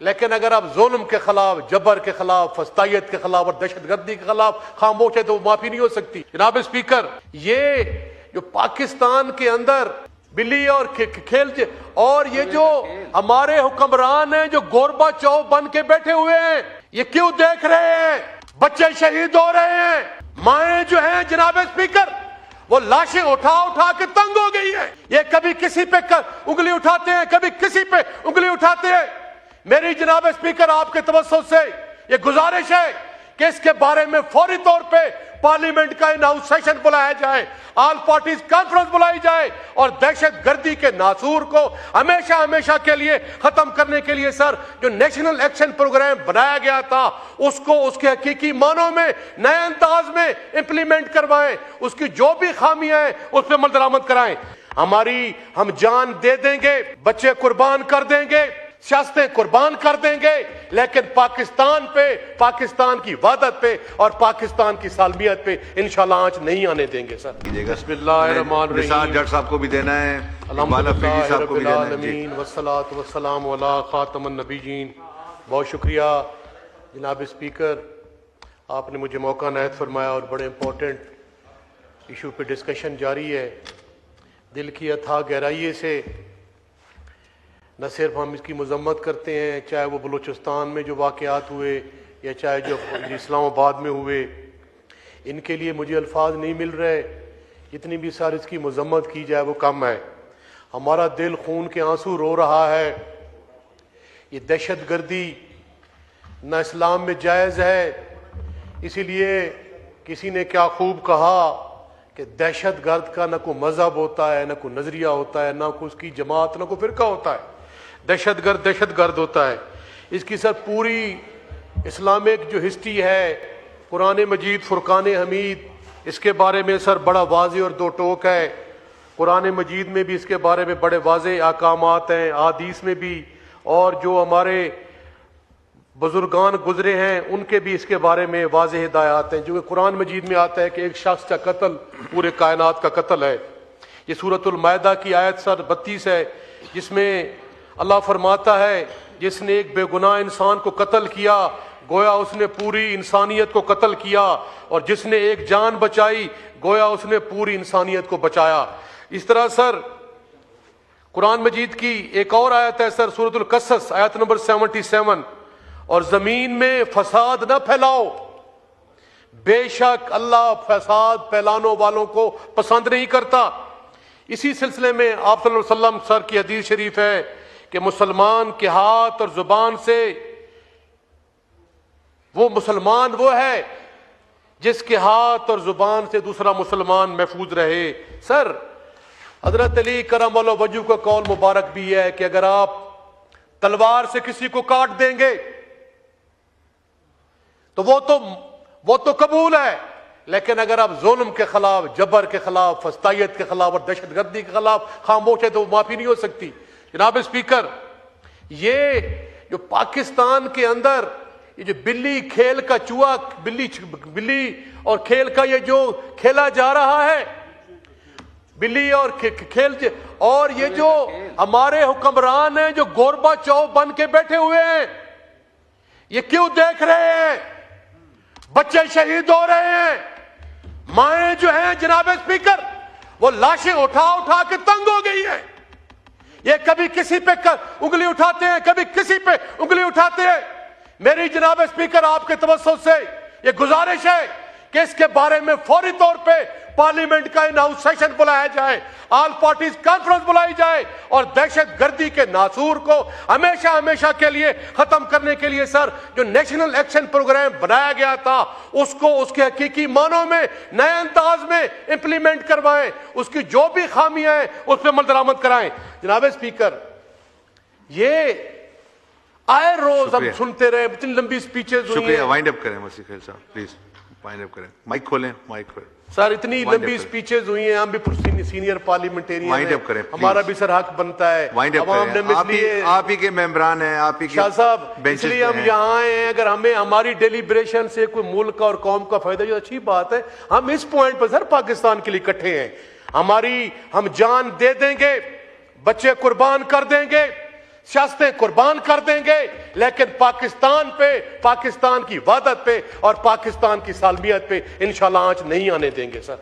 लेकिन अगर आप जुल्म के खिलाफ, जबर के खिलाफ, फस्तायत के खिलाफ और दहशतगर्दी के खिलाफ खामोश है तो माफी नहीं हो सकती। जनाब स्पीकर, ये जो पाकिस्तान के अंदर बिल्ली और खेल और ये जो हमारे हुक्मरान हैं जो गोरबाचौव बन के बैठे हुए हैं, ये क्यों देख रहे हैं? बच्चे शहीद हो रहे हैं, माएं जो हैं जनाब स्पीकर वो लाशें उठा उठा के तंग हो गई है। ये कभी किसी पे उंगली उठाते हैं, कभी किसी पे उंगली उठाते हैं। मेरी जनाब स्पीकर आपके तवज्जुह से ये गुजारिश है कि इसके बारे में फौरी तौर पे पार्लियामेंट का इन-हाउस सेशन बुलाया जाए, ऑल पार्टीज कॉन्फ्रेंस बुलाई जाए और दहशतगर्दी के नासूर को हमेशा हमेशा के लिए खत्म करने के लिए सर जो नेशनल एक्शन प्रोग्राम बनाया गया था उसको उसके हकीकी मानों में नए अंदाज में इंप्लीमेंट करवाएं, उसकी जो भी खामियां हैं उस पर अमल कराएं। हम जान दे देंगे, बच्चे कुर्बान कर देंगे, सियासतें कुर्बान कर देंगे, लेकिन पाकिस्तान पे, पाकिस्तान की वादत पे और पाकिस्तान की सालमियत पे इंशाल्लाह आंच नहीं आने देंगे सर। बिस्मिल्लाहिर्रहमानिर्रहीम। जज साहब को भी देना है, वस्सलातु वस्सलामु अला खातमुन नबीयीन। बहुत शुक्रिया जनाब स्पीकर, आपने मुझे मौका इनायत फरमाया और बड़े इंपॉर्टेंट इशू पे डिस्कशन जारी है। दिल की अथाह गहराई से न सिर्फ हम इसकी मजम्मत करते हैं, चाहे वो बलूचिस्तान में जो वाक़यात हुए या चाहे जो इस्लामाबाद में हुए, इनके लिए मुझे अल्फाज नहीं मिल रहे। जितनी भी सारी इसकी मजम्मत की जाए वो कम है। हमारा दिल खून के आंसू रो रहा है। ये दहशतगर्दी न इस्लाम में जायज़ है। इसीलिए किसी ने क्या खूब कहा कि दहशतगर्द का न कोई मजहब होता है, न कोई नजरिया होता है, न कोई उसकी जमात, न कोई फिरका होता है। दहशतगर्द होता है। इसकी सर पूरी इस्लामिक जो हिस्ट्री है, कुरान मजीद फुरकान हमीद, इसके बारे में सर बड़ा वाज़े और दो टोक है। कुरान मजीद में भी इसके बारे में बड़े वाज़े अहकामात हैं, हदीस में भी, और जो हमारे बुजुर्गान गुजरे हैं उनके भी इसके बारे में वाज़े हिदायत हैं। जो कि कुरान मजीद में आता है कि एक शख्स का कत्ल पूरे कायनात का कत्ल है। ये सूरतुल मायदा की आयत सर 32 है, जिसमें अल्लाह फरमाता है जिसने एक बेगुनाह इंसान को कत्ल किया गोया उसने पूरी इंसानियत को कत्ल किया, और जिसने एक जान बचाई गोया उसने पूरी इंसानियत को बचाया। इस तरह सर कुरान मजीद की एक और आयत है सर, सूरतुल कसस आयत नंबर 77, और जमीन में फसाद न फैलाओ, बेशक अल्लाह फसाद फैलाने वालों को पसंद नहीं करता। इसी सिलसिले में आप सल्लल्लाहु अलैहि वसल्लम सर की हदीस शरीफ है कि मुसलमान के हाथ और जुबान से वो मुसलमान वो है जिसके हाथ और जुबान से दूसरा मुसलमान महफूज रहे। सर हजरत अली करमल्लाहु वजहू का कौल मुबारक भी है कि अगर आप तलवार से किसी को काट देंगे तो वो तो कबूल है, लेकिन अगर आप जुल्म के खिलाफ, जबर के खिलाफ, फस्तायत के खिलाफ और दहशतगर्दी के खिलाफ खामोश है तो माफी नहीं हो सकती। जनाब स्पीकर, ये जो पाकिस्तान के अंदर ये जो बिल्ली खेल का चूहा, बिल्ली और खेल का ये जो खेला जा रहा है, बिल्ली और खेल, और ये जो हमारे हुक्मरान हैं जो गोरबाचौव बन के बैठे हुए हैं, ये क्यों देख रहे हैं? बच्चे शहीद हो रहे हैं, माएं जो हैं जनाब स्पीकर वो लाशें उठा उठा के तंग हो गई है। ये कभी किसी पे उंगली उठाते हैं, कभी किसी पे उंगली उठाते हैं। मेरी जनाब स्पीकर आपके तवज्जुह से ये गुजारिश है कि इसके बारे में फौरी तौर पे पार्लियामेंट का इन-हाउस सेशन बुलाया जाए, ऑल पार्टीज कॉन्फ्रेंस बुलाई जाए और दहशतगर्दी के नासूर को हमेशा हमेशा के लिए खत्म करने के लिए सर जो नेशनल एक्शन प्रोग्राम बनाया गया था उसको उसके हकीकी मानों में नए अंदाज में इंप्लीमेंट करवाएं, उसकी जो भी खामियां हैं उस पर अमल कराएं। जनाब स्पीकर, ये आए रोज हम सुनते रहे, इतनी लंबी स्पीचेस हुई हैं। वाइंड अप करें मसी खैल साहब, प्लीज वाइंड अप करें, माइक खोलें, माइक खोलें सर। इतनी लंबी स्पीचेस हुई हैं, हम भी सीनियर पार्लियामेंटेरियन हैं, हमारा भी सर हक बनता है। आप ही के मेंबरान हैं, आप ही के शाह साहब, इसलिए हम यहाँ आए हैं। अगर हमें हमारी डेलीब्रेशन से कोई मुल्क और कौम का फायदा, जो अच्छी बात है, हम इस पॉइंट पर सर पाकिस्तान के लिए इकट्ठे हैं। हम जान दे देंगे, बच्चे कुर्बान कर देंगे, सियासतें कुर्बान कर देंगे, लेकिन पाकिस्तान पे, पाकिस्तान की वहदत पे और पाकिस्तान की सालमियत पे इंशाल्लाह आंच नहीं आने देंगे सर।